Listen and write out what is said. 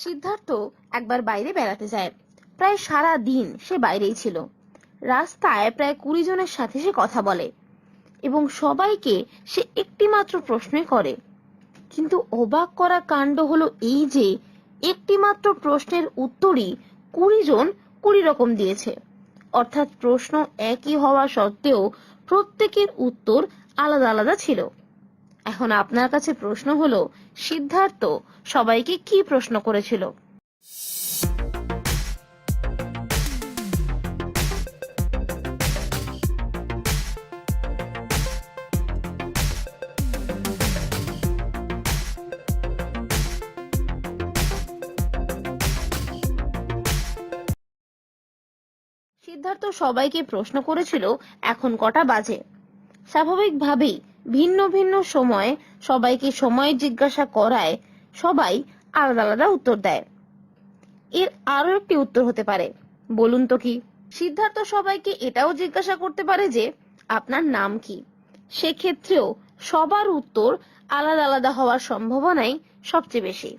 সিদ্ধার্থ একবার বাইরে বেড়াতে যায়। প্রায় সারা দিন সে বাইরেই ছিল। রাস্তায় প্রায় 20 জনের সাথে সে কথা বলে এবং সবাইকে সে একটি মাত্র প্রশ্নই করে। কিন্তু অবাক করা কাণ্ড হলো এই যে একটি মাত্র প্রশ্নের উত্তরই 20 জন 20 রকম দিয়েছে। অর্থাৎ প্রশ্ন একই হওয়া সত্ত্বেও প্রত্যেকের উত্তর আলাদা আলাদা ছিল। এখন আপনার কাছে প্রশ্ন হলো, সিদ্ধার্থ সবাইকে কি প্রশ্ন করেছিল? সিদ্ধার্থ সবাইকে প্রশ্ন করেছিল এখন কটা বাজে। স্বাভাবিকভাবেই ভিন্ন ভিন্ন সময়ে সবাইকে সময় জিজ্ঞাসা করায় সবাই আলাদা আলাদা উত্তর দেয়। এর আরো একটি উত্তর হতে পারে, বলুন তো কি? সিদ্ধার্থ সবাইকে এটাও জিজ্ঞাসা করতে পারে যে আপনার নাম কি। সেক্ষেত্রেও সবার উত্তর আলাদা আলাদা হওয়ার সম্ভাবনাই সবচেয়ে বেশি।